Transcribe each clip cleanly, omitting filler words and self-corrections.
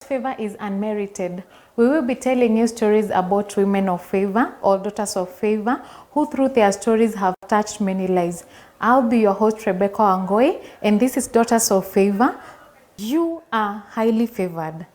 Favor is unmerited. We will be telling you stories about women of favor or daughters of favor who through their stories have touched many lives. I'll be your host, Rebecca Wangoi, and this is Daughters of Favour. You are highly favored.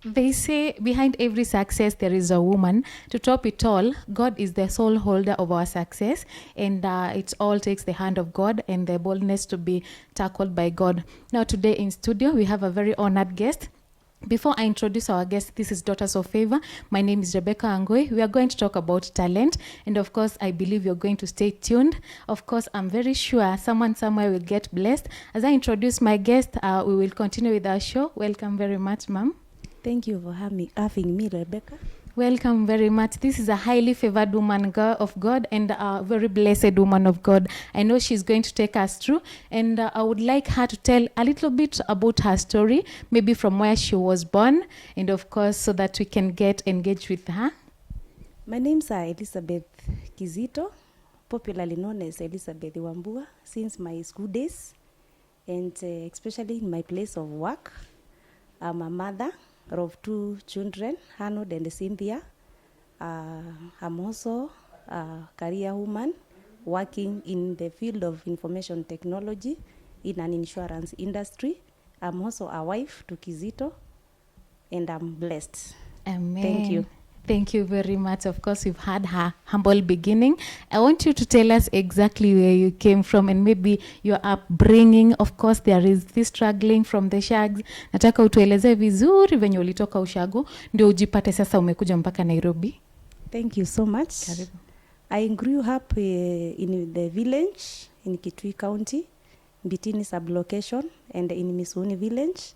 They say behind every success there is a woman. To top it all, God is the sole holder of our success, and it all takes the hand of God and the boldness to be tackled by God. Now today in studio we have a very honored guest. Before I introduce our guest, this is Daughters of Favour. My name is Rebecca Wangoi. We are going to talk about talent, and of course I believe you're going to stay tuned. Of course, I'm very sure someone somewhere will get blessed. As I introduce my guest, we will continue with our show. Welcome very much, ma'am. Thank you for having me, Rebecca. Welcome very much. This is a highly favored woman of God and a very blessed woman of God. I know she's going to take us through, and I would like her to tell a little bit about her story, maybe from where she was born, and of course, so that we can get engaged with her. My name's Elizabeth Kizito, popularly known as Elizabeth Wambua, since my school days, and especially in my place of work. I'm a mother of 2 children, Arnold and Cynthia. I'm also a career woman working in the field of information technology in an insurance industry. I'm also a wife to Kizito, and I'm blessed. Amen. Thank you. Thank you very much. Of course, you've had her humble beginning. I want you to tell us exactly where you came from and maybe your upbringing. Of course, there is this struggling from the shags. Nataka utueleze vizuri venye ulitoka ushago ndio ujipate sasa umekuja mpaka Nairobi. Thank you so much. Karibu. I grew up in the village in Kitui County, Bitini sublocation, and in Misuni village.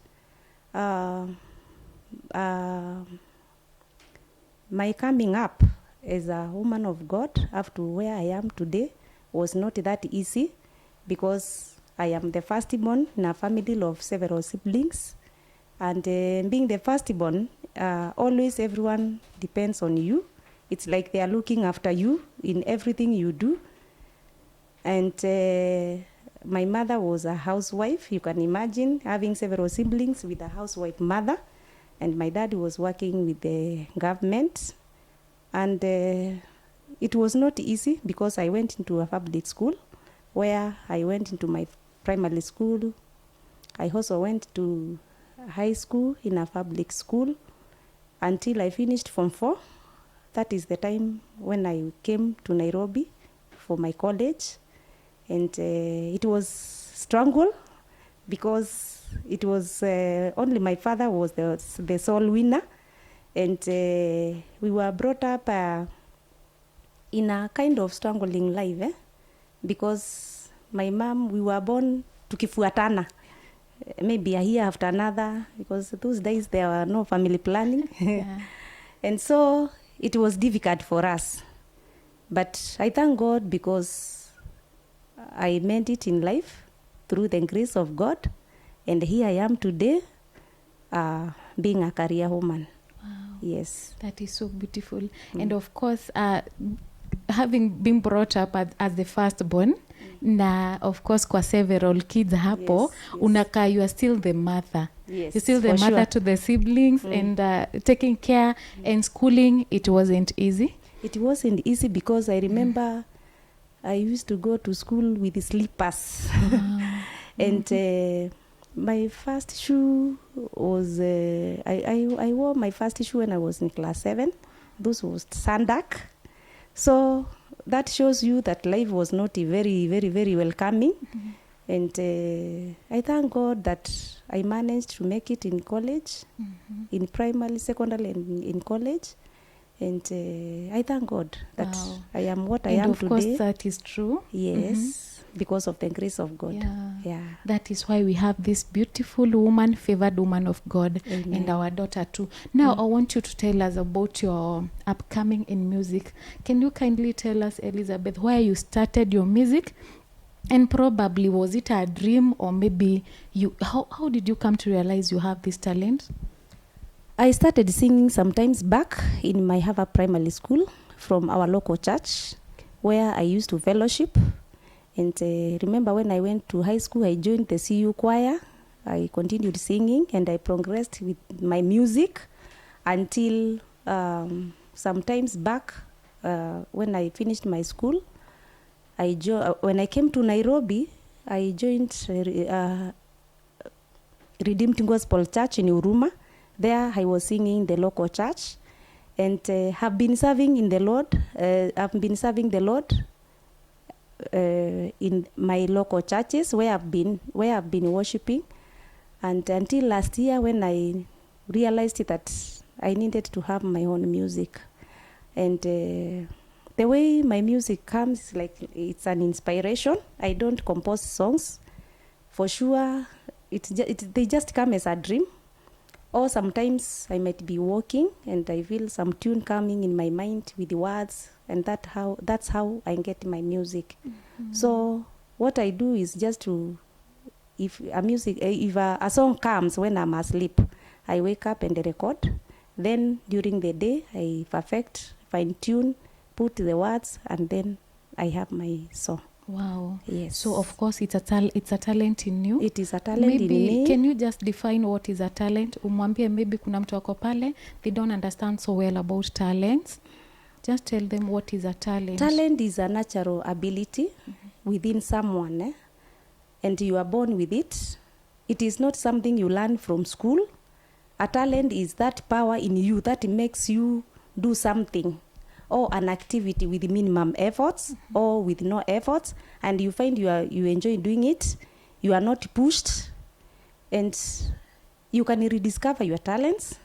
My coming up as a woman of God up to where I am today was not that easy, because I am the firstborn in a family of several siblings. And being the firstborn, always everyone depends on you. It's like they are looking after you in everything you do. And my mother was a housewife. You can imagine having several siblings with a housewife mother. And my dad was working with the government. And it was not easy, because I went into a public school where I went into my primary school. I also went to high school in a public school until I finished Form 4. That is the time when I came to Nairobi for my college. And it was struggle, because it was only my father was the sole winner, and we were brought up in a kind of struggling life, because my mom, we were born tukifuatana, maybe a year after another, because those days there were no family planning. Yeah. And so it was difficult for us, but I thank God, because I made it in life through the grace of God. And here I am today, being a career woman. Wow. Yes. That is so beautiful. And of course, having been brought up as the firstborn, na of course kwa several kids hapo, yes. Unaka, you are still the mother. Yes, You're still the mother sure. to the siblings, and taking care and schooling, it wasn't easy. It wasn't easy, because I remember I used to go to school with slippers. And my first shoe was, I wore my first shoe when I was in class 7. Those was sandak. So that shows you that life was not very, very, very welcoming. And I thank God that I managed to make it in college, in primary, secondary, and in college. And I thank God that I am what I am today. And of course, that is true. Yes. Because of the grace of God. Yeah. That is why we have this beautiful woman, favored woman of God. Amen. And our daughter too. Now, I want you to tell us about your upcoming in music. Can you kindly tell us, Elizabeth, where you started your music And probably was it a dream, or maybe how did you come to realize you have this talent? I started singing sometimes back in my Hava primary school from our local church where I used to fellowship. And remember when I went to high school, I joined the CU choir. I continued singing and I progressed with my music until sometimes back when I finished my school. When I came to Nairobi, I joined Redeemed Gospel Church in Uruma. There I was singing the local church and have been serving in the Lord. I've been serving the Lord in my local churches where I've been worshiping. And until last year when I realized that I needed to have my own music. And the way my music comes, like it's an inspiration. I don't compose songs. For sure, they just come as a dream. Or sometimes I might be walking and I feel some tune coming in my mind with the words, and that's how I get my music. Mm-hmm. So what I do is just to, if a song comes when I'm asleep, I wake up and record. Then during the day, I perfect, fine tune, put the words, and then I have my song. Wow. Yes. So of course it's a talent in you. It is a talent in me. Maybe can you just define what is a talent? Umwambie maybe kuna mtu wako pale, they don't understand so well about talents. Just tell them what is a talent. Talent is a natural ability within someone, and you are born with it. It is not something you learn from school. A talent is that power in you that makes you do something or an activity with minimum efforts or with no efforts, and you find you enjoy doing it. You are not pushed, and you can rediscover your talents.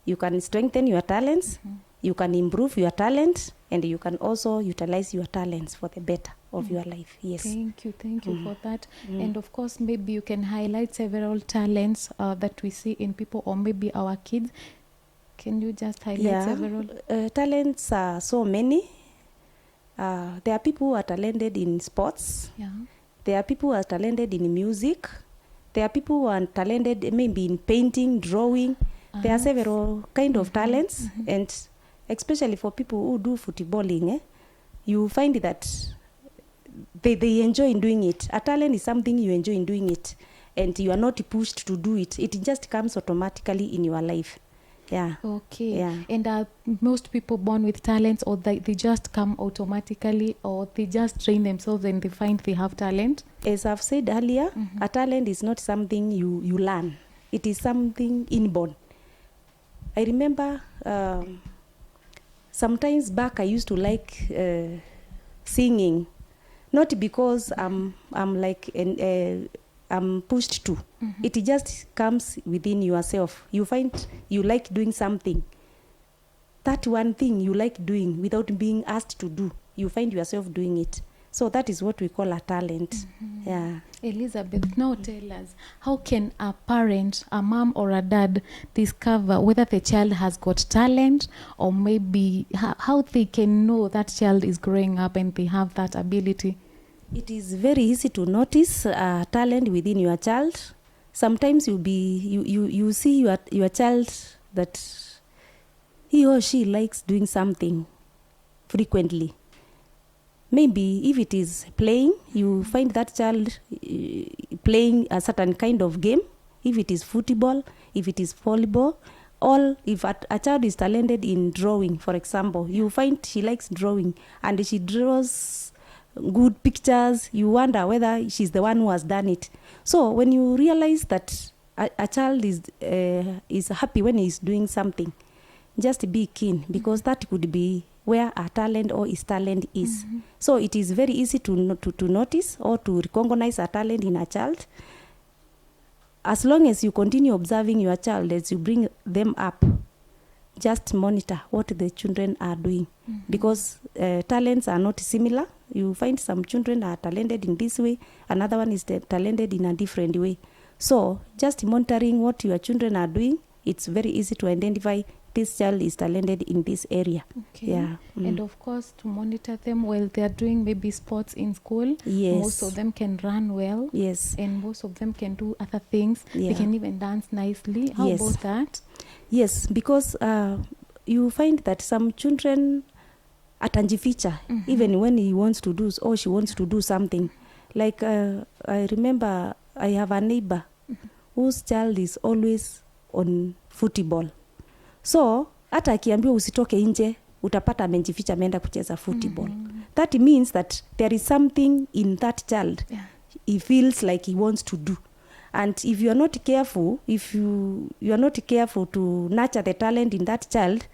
You can strengthen your talents. You can improve your talent, and you can also utilize your talents for the better of your life. Yes. Thank you for that. And of course, maybe you can highlight several talents that we see in people, or maybe our kids. Can you just highlight several? Talents are so many. There are people who are talented in sports. Yeah. There are people who are talented in music. There are people who are talented maybe in painting, drawing. There are several kind of talents, and especially for people who do footballing, you find that they enjoy in doing it. A talent is something you enjoy in doing it, and you are not pushed to do it. It just comes automatically in your life. Yeah. Okay. Yeah. And are most people born with talents, or they just come automatically, or they just train themselves and they find they have talent? As I've said earlier, a talent is not something you learn. It is something inborn. I remember sometimes back I used to like singing, not because I'm pushed to. It just comes within yourself. You find you like doing something. That one thing you like doing without being asked to do, you find yourself doing it. So that is what we call a talent. Yeah. Elizabeth, now tell us, how can a parent, a mom or a dad, discover whether the child has got talent, or maybe how they can know that child is growing up and they have that ability? It is very easy to notice talent within your child. Sometimes you see your child that he or she likes doing something frequently. Maybe if it is playing, you find that child playing a certain kind of game. If it is football, if it is volleyball, or if a child is talented in drawing, for example, you find she likes drawing and she draws good pictures. You wonder whether she's the one who has done it. So when you realize that a child is happy when he's doing something, just be keen, because that could be where a talent or his talent is. So it is very easy to notice or to recognize a talent in a child. As long as you continue observing your child as you bring them up, just monitor what the children are doing, because talents are not similar. You find some children are talented in this way, another one is talented in a different way. So just monitoring what your children are doing it's very easy to identify this child is talented in this area. Okay. Yeah. And of course, to monitor them while they are doing maybe sports in school. Yes. Most of them can run well. Yes. And most of them can do other things. Yeah. They can even dance nicely. How Yes. about that? Yes, because you find that some children atanjificha even when he wants to do or she wants to do something. Like I remember I have a neighbor whose child is always on football. So hata akiambiwa usitoke nje utapata amejificha ameenda kucheza football. That means that there is something in that child he feels like he wants to do. And if you are not careful, if you are not careful to nurture the talent in that child,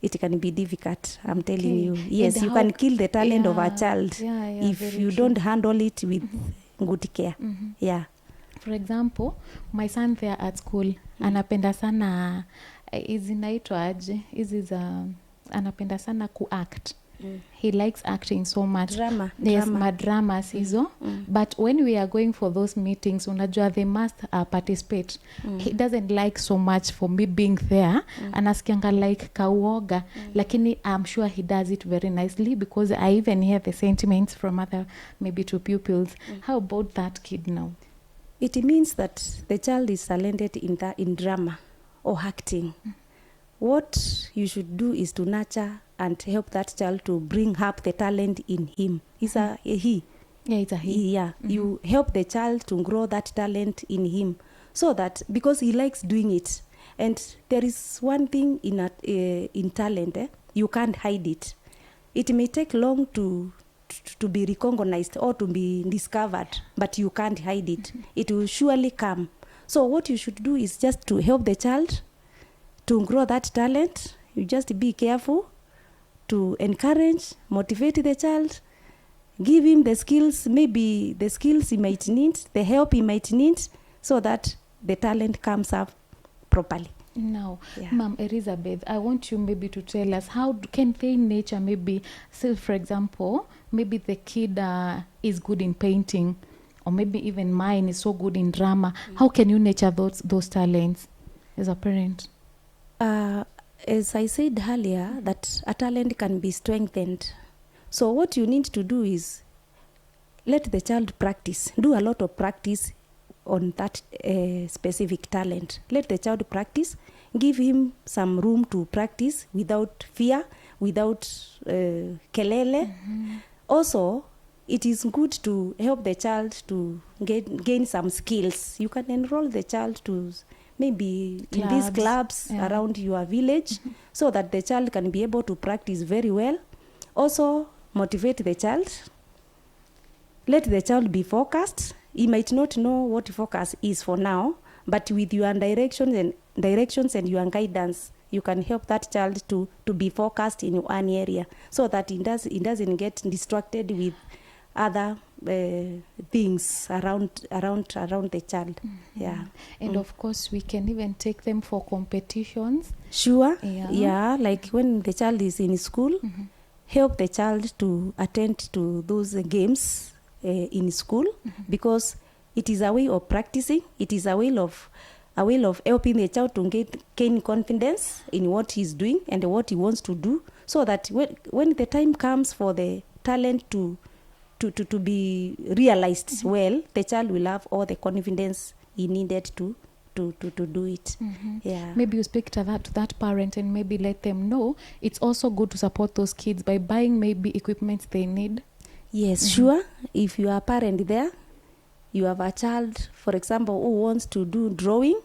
it can be difficult. I'm telling you. Yes, And you how- can kill the talent of a child if very you true. don't handle it with good care. Yeah. For example, my son there at school anapenda sana zinaitwa aje hizi za anapenda sana kuact. He likes acting so much. Drama. Yes, madramas hizo. But when we are going for those meetings, unajua they must participate. He doesn't like so much for me being there. Anasikianga like kauoga. Lakini I'm sure he does it very nicely because I even hear the sentiments from other maybe two pupils. How about that kid now? It means that the child is talented in drama or acting. What you should do is to nurture and help that child to bring up the talent in him. It's a he. Yeah, it's a he. Yeah, you help the child to grow that talent in him, so that because he likes doing it. And there is one thing in talent, you can't hide it. It may take long to be recognized or to be discovered, but you can't hide it. It will surely come. So what you should do is just to help the child to grow that talent. You just be careful to encourage, motivate the child, give him the skills, maybe the skills he might need, the help he might need, so that the talent comes up properly. Now, Yeah. Ma'am Elizabeth, I want you maybe to tell us how can they nature maybe, say for example, maybe the kid is good in painting, or maybe even mine is so good in drama. How can you nurture those talents as a parent? As I said earlier, that a talent can be strengthened. So what you need to do is let the child practice. Do a lot of practice on that specific talent. Let the child practice. Give him some room to practice without fear, without kelele. Also, it is good to help the child to gain some skills. You can enroll the child to maybe in these clubs around your village, so that the child can be able to practice very well. Also, motivate the child. Let the child be focused. He might not know what focus is for now, but with your directions and your guidance, you can help that child to be focused in one area, so that it doesn't get distracted with other things around the child. Yeah. And of course, we can even take them for competitions. Sure. Yeah. Like when the child is in school, help the child to attend to those games in school, because it is a way of practicing. It is a way of helping the child to gain confidence in what he's doing and what he wants to do, so that when the time comes for the talent to be realized well, the child will have all the confidence he needed to do it. Yeah. Maybe you speak to that parent and maybe let them know it's also good to support those kids by buying maybe equipment they need. Yes, sure. If you are a parent there, you have a child, for example, who wants to do drawing,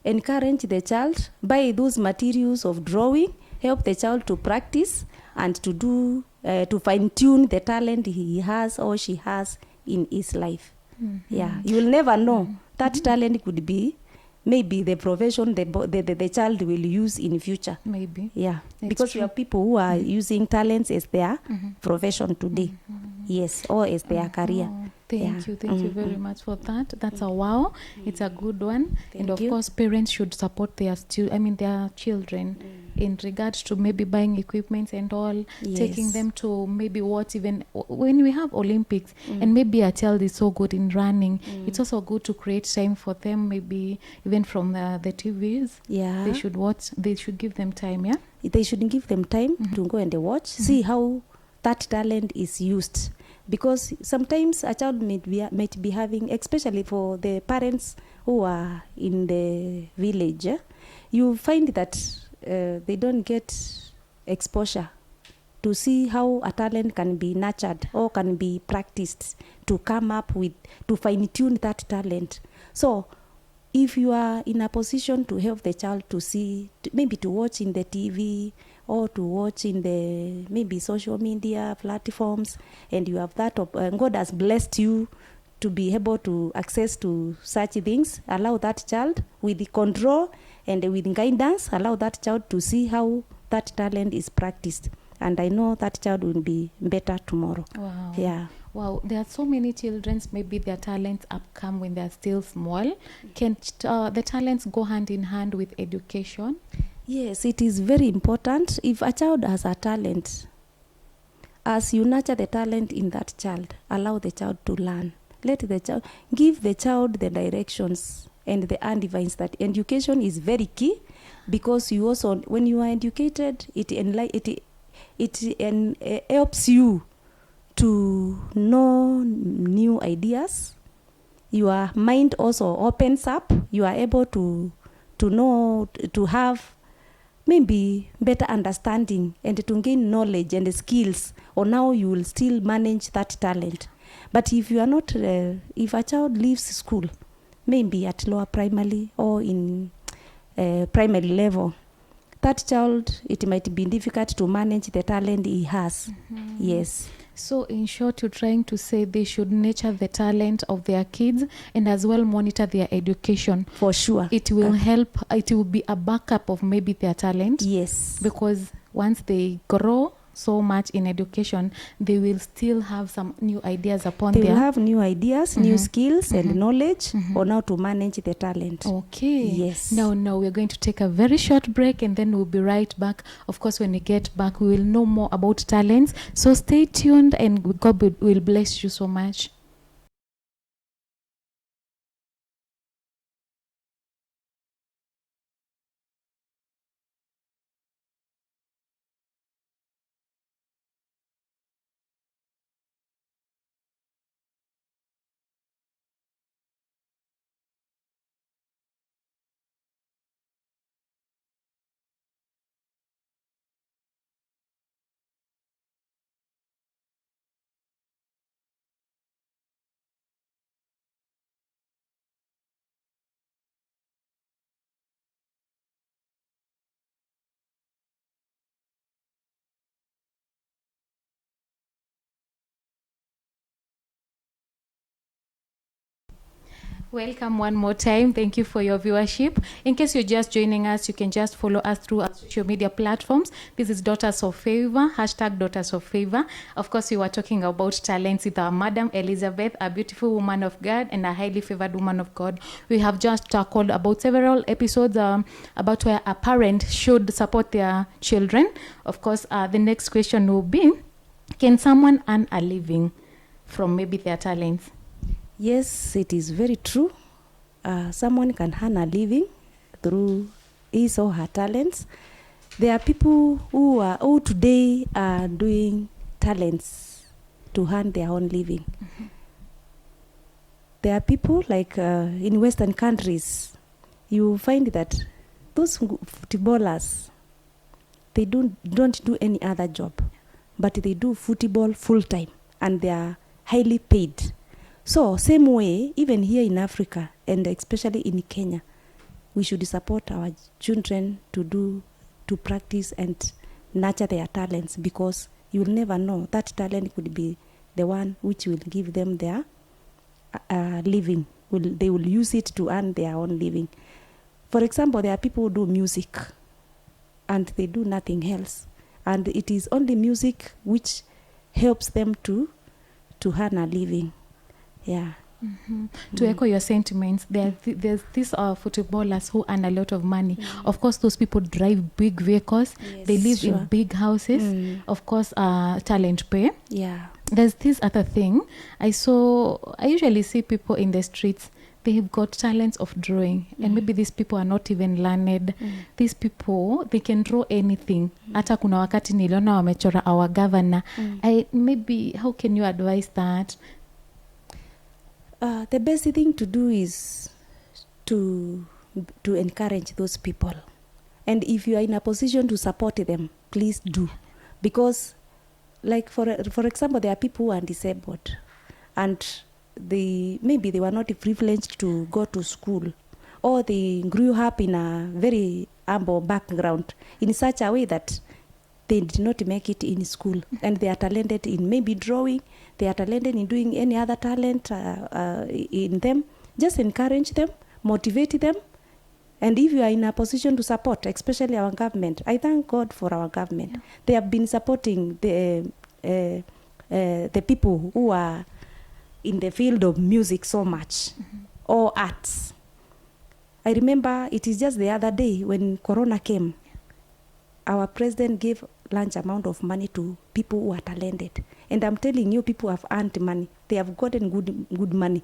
encourage the child, buy those materials of drawing, help the child to practice and to do to fine-tune the talent he has or she has in his life. Yeah, you will never know. That talent could be maybe the profession the child will use in future. Maybe. Yeah, It's because true. we have people who are using talents as their profession today. Yes, or as their career. Thank you very much for that. That's a wow. It's a good one. And of course, parents should support their children in regards to maybe buying equipment and all, taking them to maybe watch even when we have Olympics and maybe a child is so good in running. It's also good to create time for them, maybe even from the TVs. Yeah. They should watch. They should give them time, yeah? They should give them time to go and watch, see how that talent is used. Because sometimes a child might be having, especially for the parents who are in the village, you find that they don't get exposure to see how a talent can be nurtured or can be practiced to come up with, to fine-tune that talent. So if you are in a position to help the child to see, maybe to watch in the TV or to watch in the maybe social media platforms, and you have that, God has blessed you to be able to access to such things, allow that child with the control and with guidance, allow that child to see how that talent is practiced. And I know that child will be better tomorrow. Wow. Yeah. Wow, there are so many children, maybe their talents upcome when they're still small. Can the talents go hand in hand with education? Yes, it is very important. If a child has a talent, as you nurture the talent in that child, allow the child to learn. Let the child, give the child the directions and the advice that education is very key, because you also, when you are educated, it helps you to know new ideas. Your mind also opens up. You are able to know, to have maybe better understanding and to gain knowledge and skills on how you will still manage that talent. But if you are not, if a child leaves school, maybe at lower primary or in primary level, that child, it might be difficult to manage the talent he has. Yes. So in short, you're trying to say they should nurture the talent of their kids and as well monitor their education. For sure. It will help, it will be a backup of maybe their talent. Yes. Because once they grow so much in education, they will still have some new ideas upon they their... will have new ideas, new skills and knowledge on how to manage the talent. Okay. Yes. Now we're going to take a very short break and then we'll be right back. Of course, when we get back, we will know more about talents. So stay tuned and God will bless you so much. Welcome one more time. Thank you for your viewership. In case you're just joining us, you can just follow us through our social media platforms. This is Daughters of Favour, #Daughters of Favour. Of course, we were talking about talents with our Madam Elizabeth, a beautiful woman of God and a highly favored woman of God. We have just talked about several episodes about where a parent should support their children. Of course, the next question will be, can someone earn a living from maybe their talents? Yes, it is very true. Someone can earn a living through his or her talents. There are people who today are doing talents to earn their own living. There are people like in Western countries, you find that those footballers, they don't do any other job, but they do football full time and they are highly paid. So same way, even here in Africa and especially in Kenya, we should support our children to practice and nurture their talents, because you will never know, that talent could be the one which will give them their living. They will use it to earn their own living. For example, there are people who do music and they do nothing else, and it is only music which helps them to earn a living. Yeah. To echo your sentiments, there's these footballers who earn a lot of money. Of course, those people drive big vehicles. Yes, They live sure. in big houses. Of course, talent pay. Yeah. There's this other thing. I usually see people in the streets. They've got talents of drawing, and maybe these people are not even learned. These people, they can draw anything. Hata kuna wakati niliona wamechora our governor. Maybe how can you advise that? The best thing to do is to encourage those people, and if you are in a position to support them, please do, because like for example, there are people who are disabled and maybe they were not privileged to go to school, or they grew up in a very humble background in such a way that they did not make it in school, and they are talented in maybe drawing, they are talented in doing any other talent in them. Just encourage them, motivate them, and if you are in a position to support, especially our government, I thank God for our government. Yeah. They have been supporting the people who are in the field of music so much, or arts. I remember it is just the other day when Corona came, our president gave large amount of money to people who are talented. And I'm telling you, people have earned money. They have gotten good money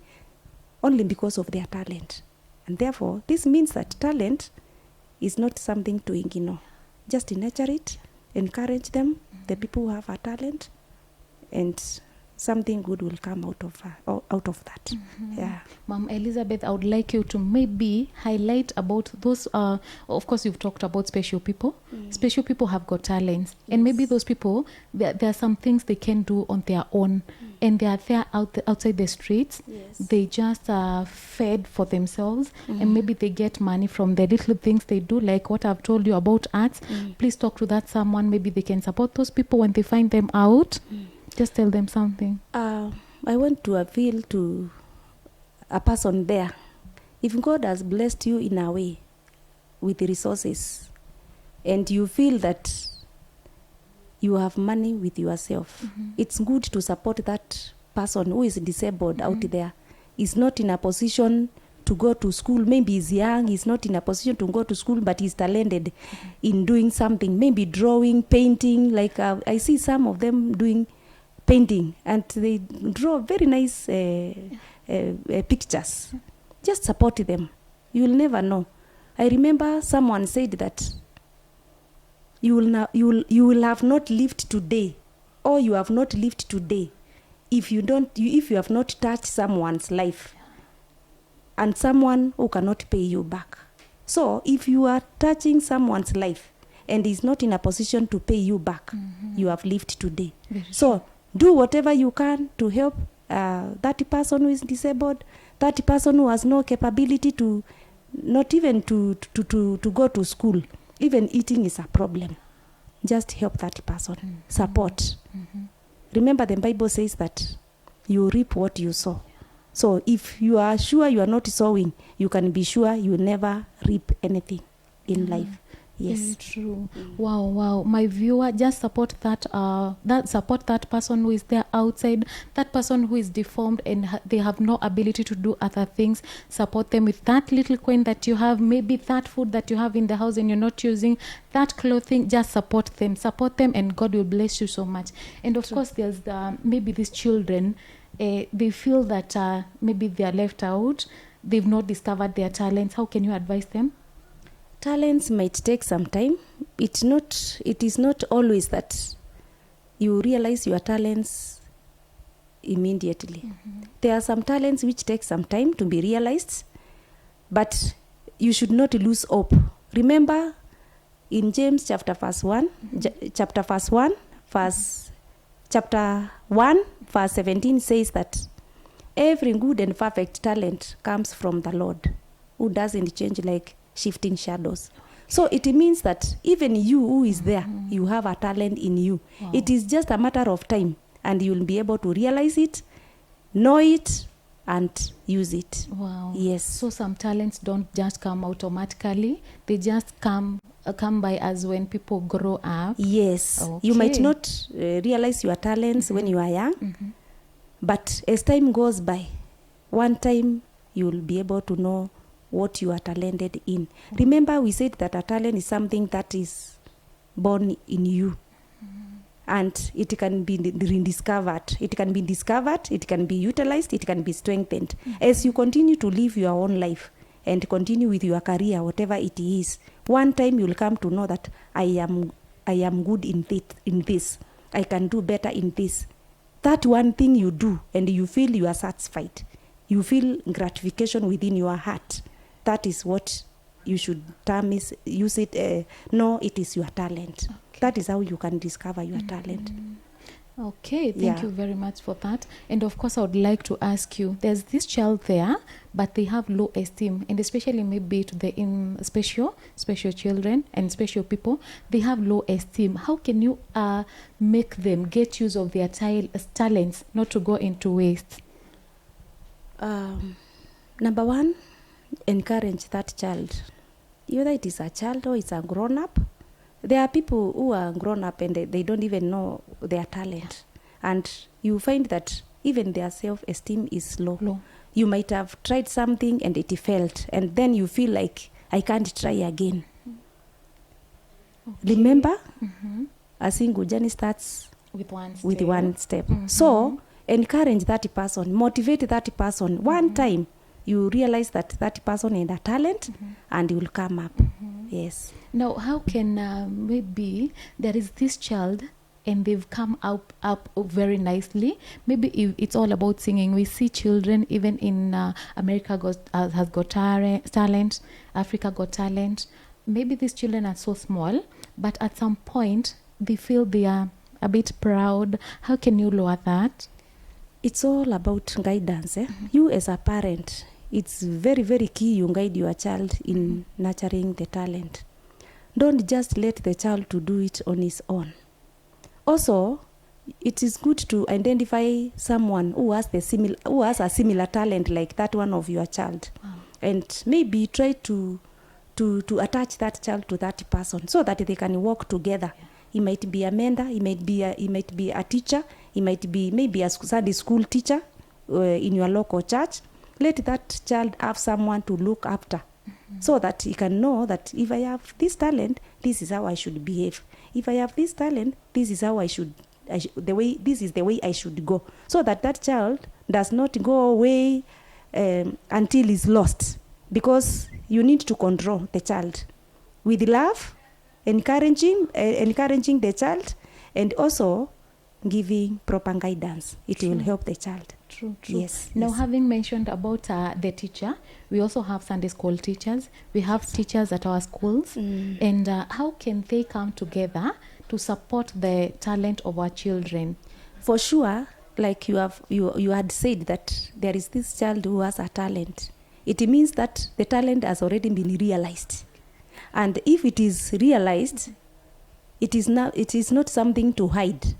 only because of their talent. And therefore, this means that talent is not something to ignore. Just nurture it, encourage them, the people who have a talent, and something good will come out of that. Yeah. Ma'am Elizabeth, I would like you to maybe highlight about those, of course you've talked about special people. Special people have got talents. Yes. And maybe those people, there are some things they can do on their own. And they are there outside the streets. Yes. They just fed for themselves. And maybe they get money from the little things they do, like what I've told you about arts. Please talk to that someone. Maybe they can support those people when they find them out. Just tell them something. I want to appeal to a person there. If God has blessed you in a way with resources, and you feel that you have money with yourself, it's good to support that person who is disabled out there. He's not in a position to go to school. Maybe he's young, he's not in a position to go to school, but he's talented in doing something, maybe drawing, painting. Like I see some of them doing painting, and they draw very nice pictures. Just support them. You will never know. I remember someone said that you will have not lived today, or you have not lived today if you have not touched someone's life, and someone who cannot pay you back. So if you are touching someone's life and is not in a position to pay you back, you have lived today. So do whatever you can to help that person who is disabled, that person who has no capability to, not even to go to school. Even eating is a problem. Just help that person. Support. Remember, the Bible says that you reap what you sow. So if you are sure you are not sowing, you can be sure you will never reap anything in life. Yes. Very true. Wow. My viewer, just support that person who is there outside, that person who is deformed and they have no ability to do other things. Support them with that little coin that you have, maybe that food that you have in the house and you're not using, that clothing. Just support them, and God will bless you so much. And of course, there's maybe these children, they feel that maybe they are left out, they've not discovered their talents. How can you advise them? Talents might take some time. It is not always that you realize your talents immediately. There are some talents which take some time to be realized, but you should not lose hope. Remember in James chapter 1 verse 17 says that every good and perfect talent comes from the Lord, who doesn't change like shifting shadows. So it means that even you who is there, you have a talent in you. Wow. It is just a matter of time, and you'll be able to realize it, know it, and use it. Wow. Yes. So some talents don't just come automatically. They just come by as when people grow up. Yes. Okay. You might not realize your talents when you are young, but as time goes by, one time you will be able to know what you are talented in. Remember, we said that a talent is something that is born in you. And it can be rediscovered. It can be discovered, it can be utilized, it can be strengthened. As you continue to live your own life and continue with your career, whatever it is, one time you'll come to know that I am good in this. I can do better in this. That one thing you do and you feel you are satisfied. You feel gratification within your heart. That is what you should use it. No, it is your talent. Okay. That is how you can discover your talent. Okay, thank you very much for that. And of course, I would like to ask you, there's this child there, but they have low esteem, and especially maybe to the special children and special people, they have low esteem. How can you make them get use of their talents, not to go into waste? Number one, encourage that child. Whether it is a child or it's a grown-up, there are people who are grown up and they don't even know their talent. And you find that even their self-esteem is low. You might have tried something and it failed. And then you feel like, I can't try again. Okay. Remember, a single journey starts with one step. So, encourage that person, motivate that person. One time, you realize that that person has a talent and it will come up. Yes. Now, how can maybe there is this child and they've come up very nicely. Maybe it's all about singing. We see children even in America has got talent, Africa got talent. Maybe these children are so small, but at some point they feel they are a bit proud. How can you lower that? It's all about guidance. You as a parent, it's very, very key you guide your child in nurturing the talent. Don't just let the child to do it on his own. Also, it is good to identify someone who has a similar talent like that one of your child. Wow. And maybe try to attach that child to that person so that they can work together. Yeah. He might be a mentor, he might be a teacher, he might be maybe a Sunday school teacher in your local church. Let that child have someone to look after so that he can know that if I have this talent, this is how I should behave. If I have this talent, this is how this is the way I should go. So that child does not go away until he's lost. Because you need to control the child with love, encouraging the child, and also giving proper guidance. It will help the child. True. Yes. Now, yes. having mentioned about the teacher, we also have Sunday school teachers. We have teachers at our schools. And how can they come together to support the talent of our children? For sure, like you had said that there is this child who has a talent. It means that the talent has already been realized. And if it is realized, it is not something to hide.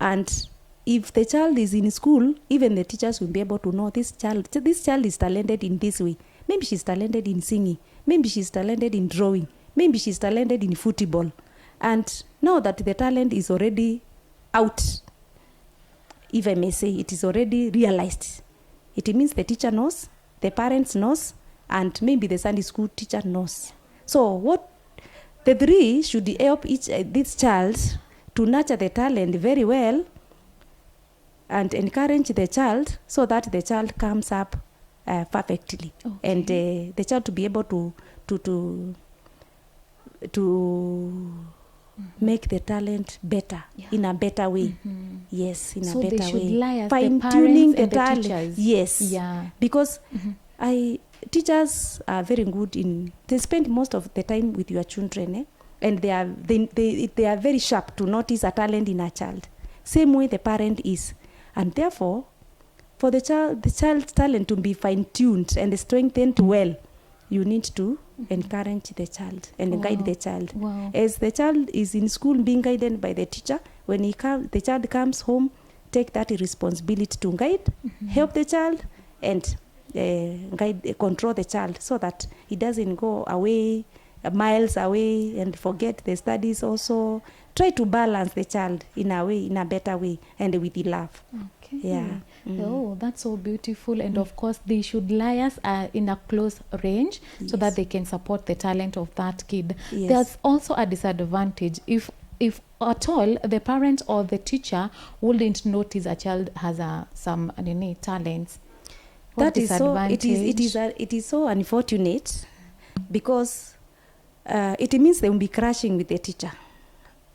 And if the child is in school, even the teachers will be able to know this child is talented in this way. Maybe she's talented in singing. Maybe she's talented in drawing. Maybe she's talented in football. And now that the talent is already out, if I may say, it is already realized. It means the teacher knows, the parents knows, and maybe the Sunday school teacher knows. So what the three should help this child to nurture the talent very well and encourage the child so that the child comes up perfectly. Okay. And the child to be able to make the talent better, in a better way. Yes, in a better way. So they should lie as fine-tuning the the talent. Teachers. Yes. Yeah. Because teachers are very good they spend most of the time with your children, and they are very sharp to notice a talent in a child. Same way the parent is. And therefore, for the child's talent to be fine-tuned and strengthened well, you need to encourage the child and guide the child. Wow. As the child is in school being guided by the teacher, when the child comes home, take that responsibility to guide, help the child, and control the child so that he doesn't go away, miles away, and forget the studies also. try to balance the child in a way, in a better way, and with love. Okay. Yeah. Oh, that's so beautiful. And of course, they should liaise in a close range so that Yes. they can support the talent of that kid. Yes. There's also a disadvantage if at all the parent or the teacher wouldn't notice a child has some talents. What That is so. disadvantage? It is so unfortunate, because it means they will be crashing with the teacher.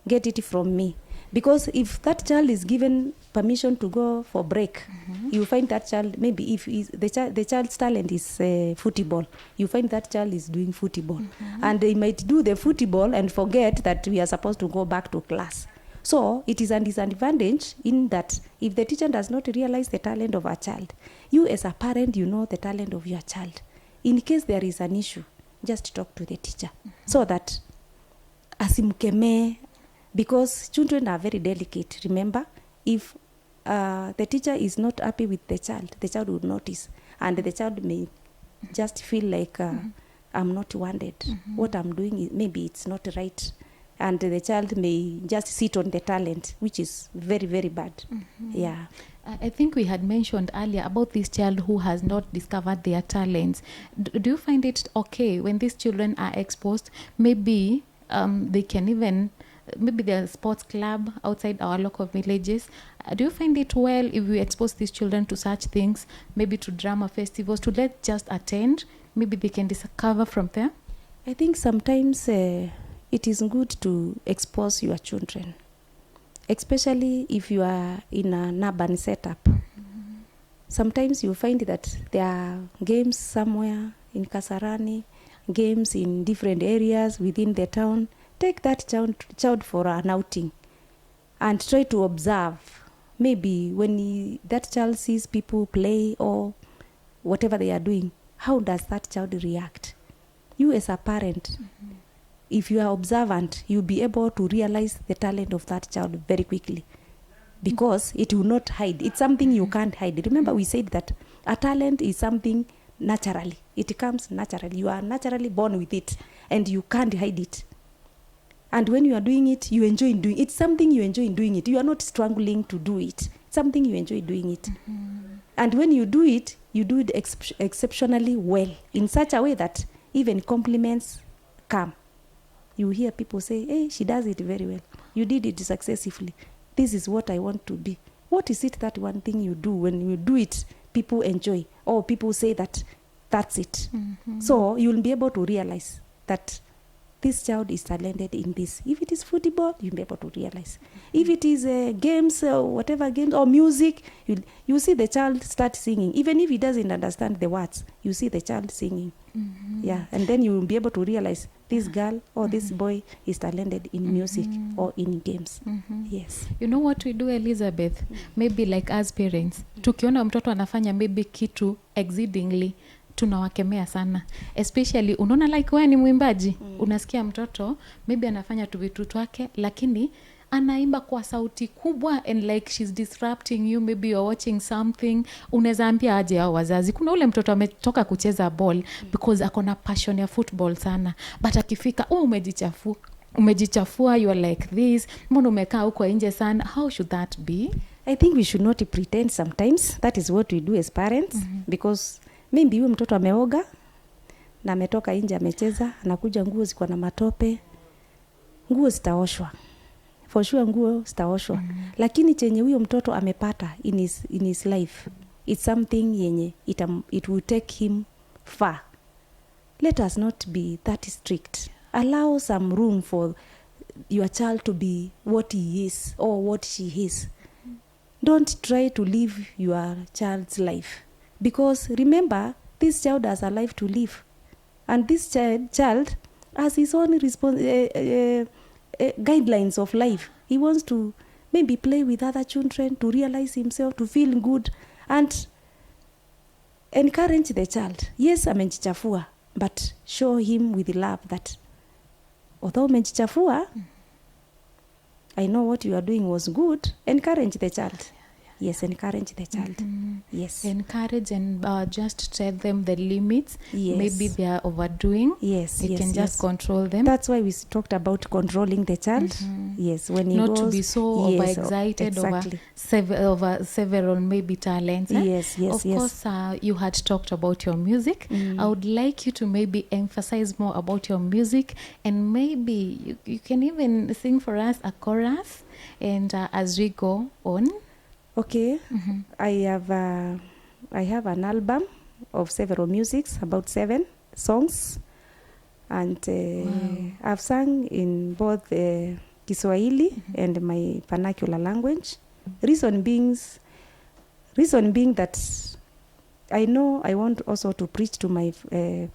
Get it from me. Because if that child is given permission to go for break, you find that child, maybe if the child's talent is football, you find that child is doing football. And they might do the football and forget that we are supposed to go back to class. So it is a disadvantage in that if the teacher does not realize the talent of a child, you as a parent, you know the talent of your child. In case there is an issue, just talk to the teacher so that asimkemee, because children are very delicate. Remember, if the teacher is not happy with the child will notice, and the child may just feel like I'm not wanted. What I'm doing is maybe it's not right, and the child may just sit on the talent, which is very, very bad. Yeah. I think we had mentioned earlier about this child who has not discovered their talents. Do you find it okay when these children are exposed? Maybe they can even, maybe there's a sports club outside our local villages. Do you find it well if we expose these children to such things, maybe to drama festivals, to let just attend? Maybe they can discover from there? I think sometimes it is good to expose your children, especially if you are in an urban setup. Sometimes you find that there are games somewhere in Kasarani, games in different areas within the town. Take that child for an outing and try to observe. Maybe when that child sees people play or whatever they are doing, how does that child react? You as a parent, if you are observant, you'll be able to realize the talent of that child very quickly, because it will not hide. It's something you can't hide. Remember, we said that a talent is something naturally. It comes naturally. You are naturally born with it, and you can't hide it. And when you are doing it, you enjoy doing it. It's something you enjoy doing it. You are not struggling to do it. It's something you enjoy doing it. And when you do it exceptionally well, in such a way that even compliments come. You hear people say, hey, she does it very well. You did it successfully. This is what I want to be. What is it that one thing you do? When you do it, people enjoy, or people say that that's it. So you'll be able to realize that this child is talented in this. If it is football, you'll be able to realize. If it is games, whatever games, or music, you see the child start singing. Even if he doesn't understand the words, you see the child singing. Yeah, and then you will be able to realize this girl or this boy is talented in music or in games. Yes. You know what we do, Elizabeth? Maybe like as parents, tukiona mtoto anafanya maybe kitu exceedingly, tunawakemea sana, especially unaona like wewe ni mwimbaji, unasikia mtoto maybe anafanya tu vitu twake, lakini anaimba kwa sauti kubwa and like she's disrupting you, maybe you're watching something, unaweza ambia aje hao wazazi. Kuna ule mtoto ametoka kucheza ball because akona passion ya football sana, but akifika umejichafua, you are like this, mbona umekaa huko nje sana? How should that be? I think we should not pretend sometimes. That is what we do as parents, because maybe huyo mtoto ameoga na ametoka nje amecheza, anakuja nguo ziko na matope, nguo zitaoshwa. For sure nguo zitaoshwa. Lakini chenye huyo mtoto amepata in his life, it's something yenye it will take him far. Let us not be that strict. Allow some room for your child to be what he is or what she is. Don't try to live your child's life, because remember, this child has a life to live, and this child has his own guidelines of life. He wants to maybe play with other children, to realize himself, to feel good, and encourage the child. Yes, amejichafua, but show him with love that although amejichafua, I know what you are doing was good. Encourage the child. Yes, encourage the child. Yes. Encourage and just tell them the limits. Yes. Maybe they are overdoing. Yes, You yes, can just yes. control them. That's why we talked about controlling the child. Yes, when he Not goes, to be so yes, overexcited exactly. over several maybe talents. Yes, yes, of yes. course, you had talked about your music. I would like you to maybe emphasize more about your music, and maybe you can even sing for us a chorus, and as we go on. Okay. I have an album of several musics, about 7 songs, and I've sung in both Kiswahili and my vernacular language. Reason being that I know I want also to preach to my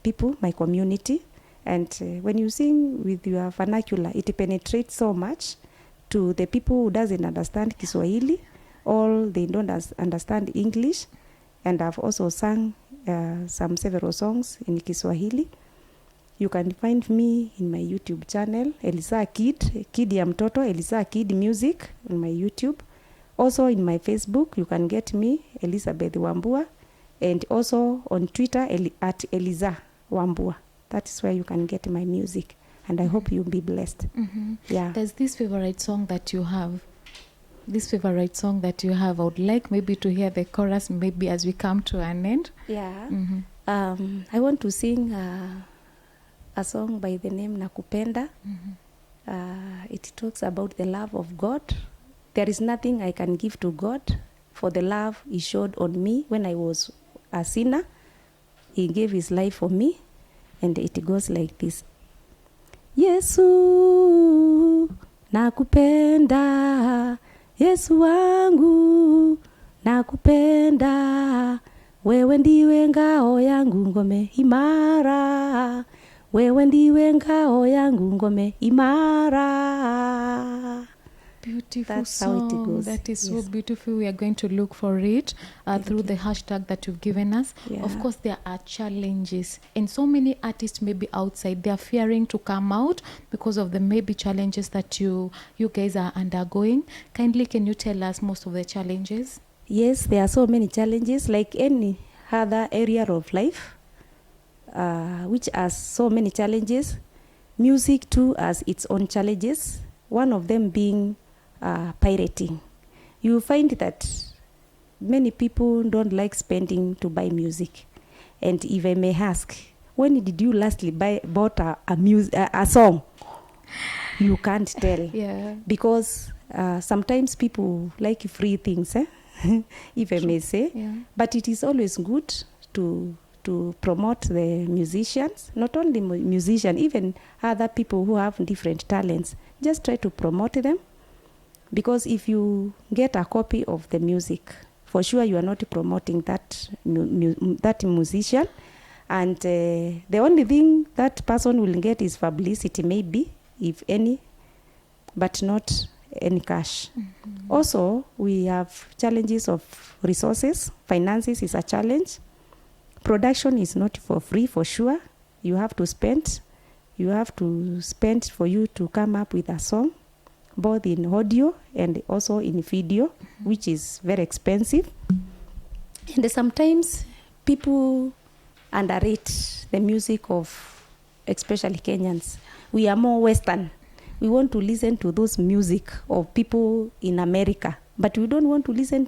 people, my community, and when you sing with your vernacular, it penetrates so much to the people who doesn't understand Kiswahili, or they don't understand English. And I've also sung several songs in Kiswahili. You can find me in my YouTube channel, Eliza Kid ya mtoto, Eliza Kid Music on my YouTube. Also in my Facebook, you can get me, Elizabeth Wambua, and also on Twitter at Eliza Wambua. That is where you can get my music, and I hope you'll be blessed. Yeah. There's this favorite song that you have. I would like maybe to hear the chorus maybe as we come to an end. Yeah. I want to sing a song by the name Nakupenda. It talks about the love of God. There is nothing I can give to God for the love he showed on me when I was a sinner. He gave his life for me, and it goes like this. Yesu nakupenda, Yesu wangu nakupenda, wewe ndiwe ngao yangu ngome imara, wewe ndiwe ngao yangu ngome imara. Beautiful That's song. how it goes. That is so Yes. beautiful. We are going to look for it through the hashtag that you've given us. Yeah. Of course, there are challenges, and so many artists maybe outside, they are fearing to come out because of the maybe challenges that you guys are undergoing. Kindly, can you tell us most of the challenges? Yes, there are so many challenges, like any other area of life, which has so many challenges. Music too has its own challenges, one of them being pirating. You find that many people don't like spending to buy music. And if I may ask, when did you lastly bought a song? You can't tell. Yeah. Because sometimes people like free things, if I may say. Yeah. But it is always good to promote the musicians, not only musicians, even other people who have different talents. Just try to promote them, because if you get a copy of the music, for sure you are not promoting that musician, and the only thing that person will get is publicity, maybe, if any, but not any cash. Also, we have challenges of resources. Finances is a challenge. Production is not for free, for sure. You have to spend for you to come up with a song, both in audio and also in video, which is very expensive. And sometimes people underrate the music of especially Kenyans. We are more Western. We want to listen to those music of people in America, but we don't want to listen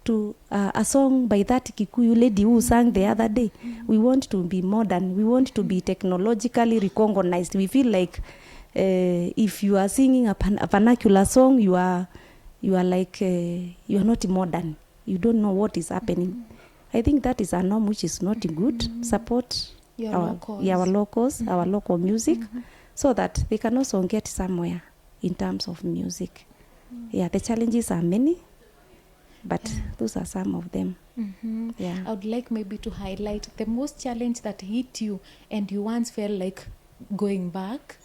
to a song by that Kikuyu lady who sang the other day. We want to be modern. We want to be technologically recognized. We feel like if you are singing a vernacular song, you are like you are not modern. You don't know what is happening. I think that is a norm which is not good. Support our locals, our local music, so that they can also get somewhere in terms of music. Yeah, the challenges are many, but those are some of them. Yeah. I would like maybe to highlight the most challenge that hit you and you once felt like going back.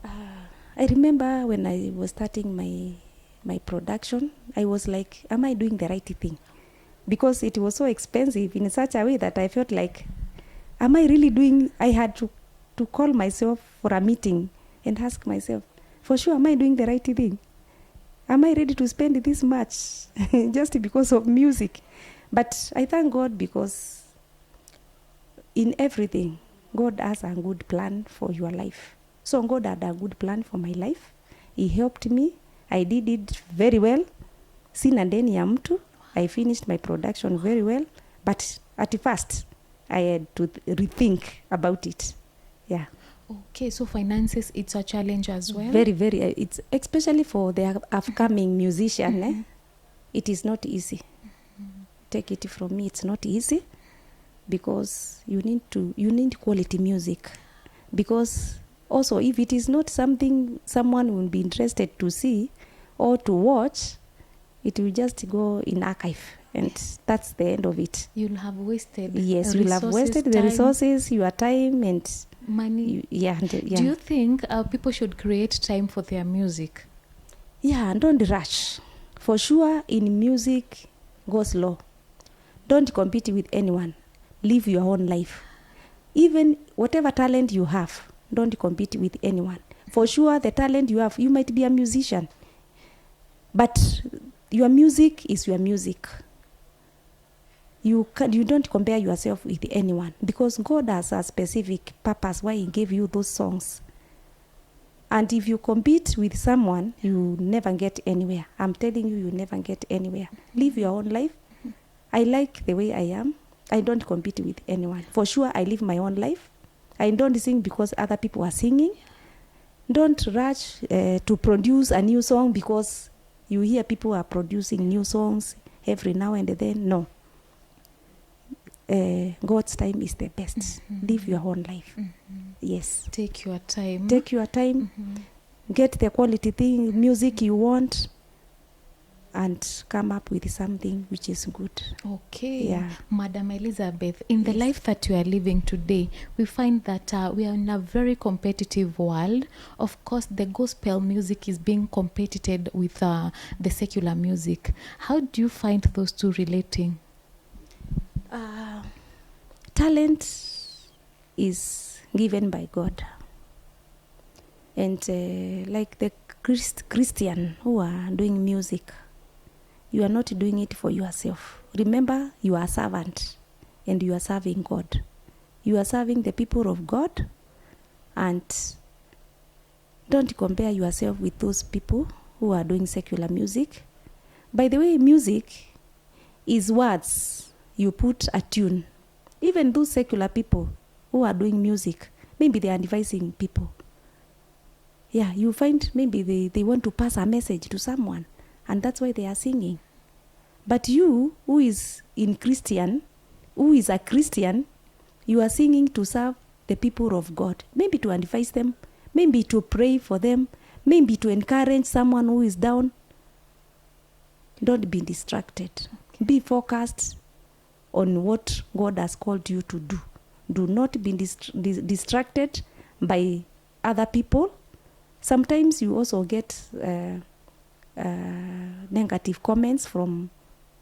I remember when I was starting my production, I was like, am I doing the right thing? Because it was so expensive in such a way that I felt like, am I really doing? I had to call myself for a meeting and ask myself, for sure, am I doing the right thing? Am I ready to spend this much just because of music? But I thank God because in everything, God has a good plan for your life. So God had a good plan for my life. He helped me. I did it very well. Sina ndeni ya mtu. I finished my production very well. But at first, I had to rethink about it. Yeah. Okay, so finances, it's a challenge as well. Very, very. It's especially for the upcoming musician. It is not easy. Take it from me, it's not easy because you need quality music. Because also, if it is not something someone will be interested to see or to watch, it will just go in archive, and that's the end of it. You'll have wasted. Yes, you'll have wasted the resources, your time, and money. Yeah. Do you think people should create time for their music? Yeah, and don't rush. For sure, in music, go slow. Don't compete with anyone. Live your own life. Even whatever talent you have, don't compete with anyone. For sure, the talent you have, you might be a musician, but your music is your music. You don't compare yourself with anyone, because God has a specific purpose why He gave you those songs. And if you compete with someone, you never get anywhere. I'm telling you, you never get anywhere. Live your own life. I like the way I am. I don't compete with anyone. For sure, I live my own life. I don't sing because other people are singing. Don't rush to produce a new song because you hear people are producing new songs every now and then. No. God's time is the best. Live your own life. Yes. Take your time. Take your time. Get the quality thing, music you want, and come up with something which is good. Okay. Yeah. Madam Elizabeth, in the Yes. life that we are living today, we find that we are in a very competitive world. Of course, the gospel music is being competed with the secular music. How do you find those two relating? Talent is given by God. And like the Christian who are doing music, you are not doing it for yourself. Remember, you are a servant and you are serving God. You are serving the people of God, and don't compare yourself with those people who are doing secular music. By the way, music is words. You put a tune. Even those secular people who are doing music, maybe they are advising people. Yeah, you find maybe they want to pass a message to someone, and that's why they are singing. But you, who is a Christian, you are singing to serve the people of God. Maybe to advise them, maybe to pray for them, maybe to encourage someone who is down. Don't be distracted. Be focused on what God has called you to do. Do not be distracted by other people. Sometimes you also get negative comments from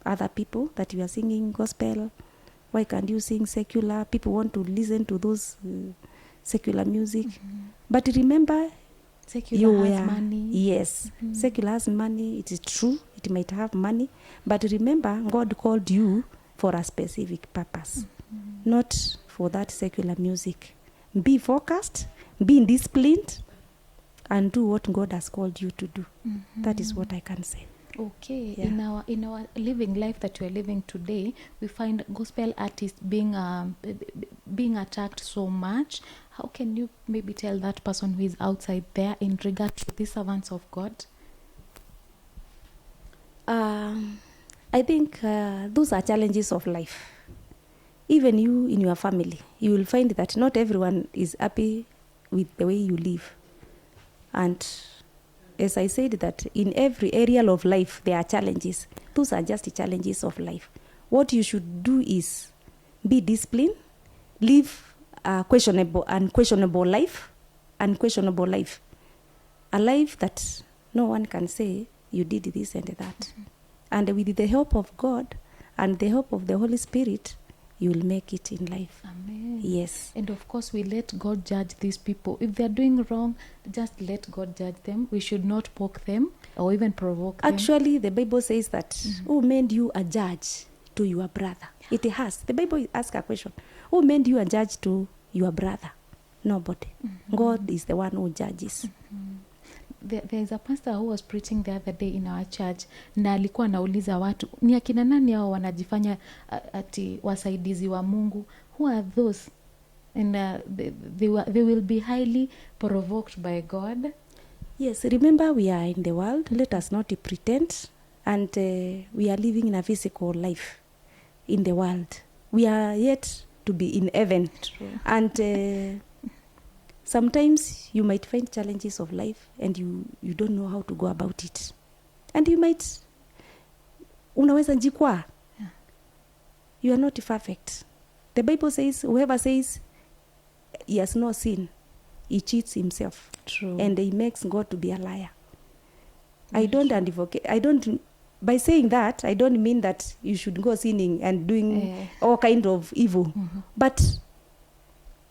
other people that you are singing gospel. Why can't you sing secular? People want to listen to those secular music. But remember, Secular has money. Yes, secular has money. It is true. It might have money. But remember, God called you for a specific purpose, not for that secular music. Be focused, be disciplined, and do what God has called you to do. That is what I can say. Okay. Yeah. In our living life that we are living today, we find gospel artists being attacked so much. How can you maybe tell that person who is outside there in regard to the servants of God? I think those are challenges of life. Even you in your family, you will find that not everyone is happy with the way you live. And as I said, that in every area of life, there are challenges. Those are just the challenges of life. What you should do is be disciplined, live a unquestionable life, a life that no one can say you did this and that. And with the help of God and the help of the Holy Spirit, you'll make it in life. Amen. Yes. And of course, we let God judge these people. If they're doing wrong, just let God judge them. We should not poke them or even provoke them. Actually, the Bible says that, who made you a judge to your brother? It has. The Bible asks a question. Who made you a judge to your brother? Nobody. God is the one who judges. There is a pastor who was preaching the other day in our church, na alikuwa anauliza watu, ni akina nani hao wanajifanya ati wasaidizi wa Mungu? Who are those? And they will be highly provoked by God. Yes, remember we are in the world. Let us not pretend. And we are living in a physical life in the world. We are yet to be in heaven. True. And sometimes you might find challenges of life and you don't know how to go about it. And you might, unaweza jikwaa. Yeah. You are not perfect. The Bible says, whoever says he has no sin, he cheats himself. True. And he makes God to be a liar. I don't, by saying that, I don't mean that you should go sinning and doing all kind of evil. But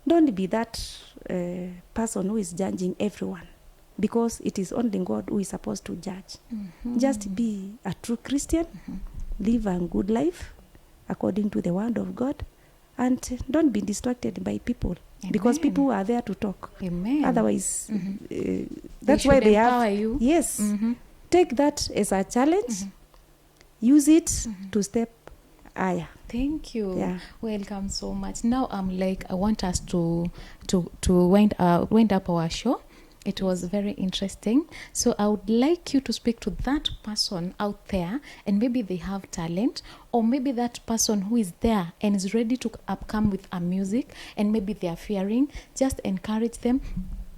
don't be that person who is judging everyone, because it is only God who is supposed to judge. Just be a true Christian, live a good life according to the word of God, and don't be distracted by people. Amen. Because people are there to talk. Amen. Otherwise, that's why they have you. Yes. Take that as a challenge. Use it to step higher. Thank you. Yeah. Welcome so much. Now I want us to wind up our show. It was very interesting. So I would like you to speak to that person out there, and maybe they have talent, or maybe that person who is there and is ready to upcome with a music, and maybe they are fearing. Just encourage them.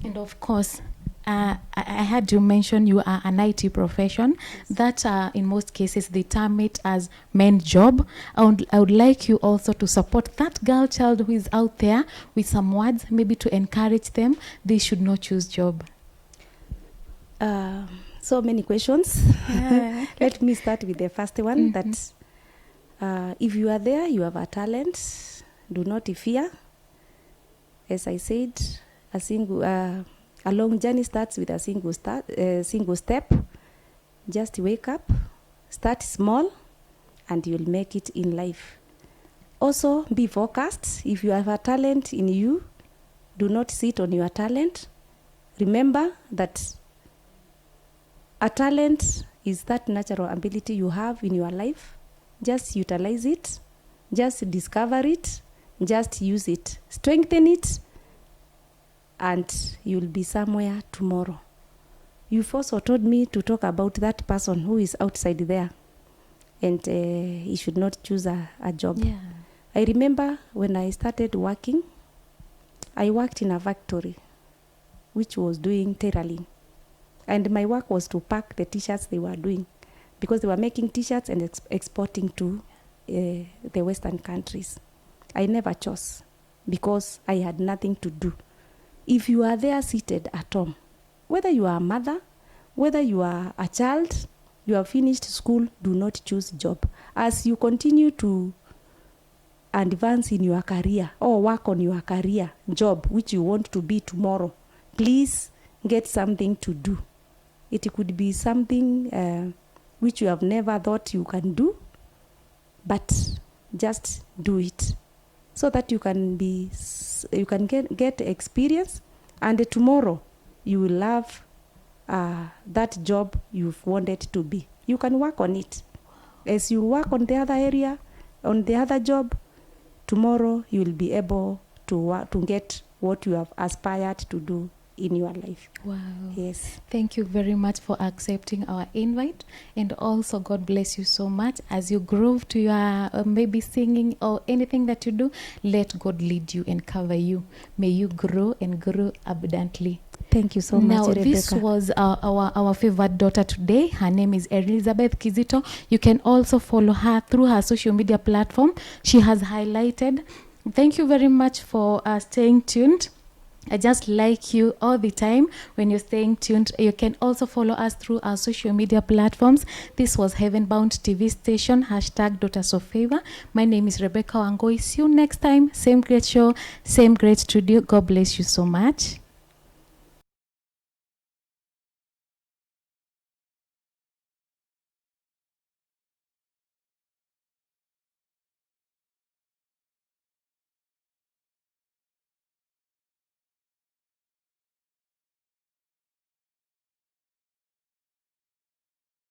And of course, I had you mention you are an IT profession. Yes. That in most cases they term it as men's job. I would like you also to support that girl child who is out there with some words, maybe to encourage them. They should not choose job. So many questions. Let me start with the first one. That if you are there, you have a talent, do not fear. As I said, a long journey starts with a single step. Just wake up, start small, and you'll make it in life. Also, be focused. If you have a talent in you, do not sit on your talent. Remember that a talent is that natural ability you have in your life. Just utilize it. Just discover it. Just use it. Strengthen it. And you'll be somewhere tomorrow. You've also told me to talk about that person who is outside there, and he should not choose a job. Yeah. I remember when I started working, I worked in a factory which was doing tailoring, and my work was to pack the t-shirts they were doing, because they were making t-shirts and exporting to the Western countries. I never chose, because I had nothing to do. If you are there seated at home, whether you are a mother, whether you are a child, you have finished school, do not choose job. As you continue to advance in your career or work on your career job, which you want to be tomorrow, please get something to do. It could be something which you have never thought you can do, but just do it, so that you can get experience, and tomorrow you will have that job you've wanted to be. You can work on it. As you work on the other area, on the other job, tomorrow you will be able to get what you have aspired to do in your life. Wow. Yes. Thank you very much for accepting our invite, and also God bless you so much as you grow to your maybe singing or anything that you do. Let God lead you and cover you. May you grow and grow abundantly. Thank you so much, Now, Rebecca. this was our favorite daughter today. Her name is Elizabeth Kizito. You can also follow her through her social media platform. She has highlighted. Thank you very much for staying tuned. I just like you all the time when you're staying tuned. You can also follow us through our social media platforms. This was Heavenbound TV station, #Daughters of Favour. My name is Rebecca Wangoi. See you next time. Same great show, same great studio. God bless you so much.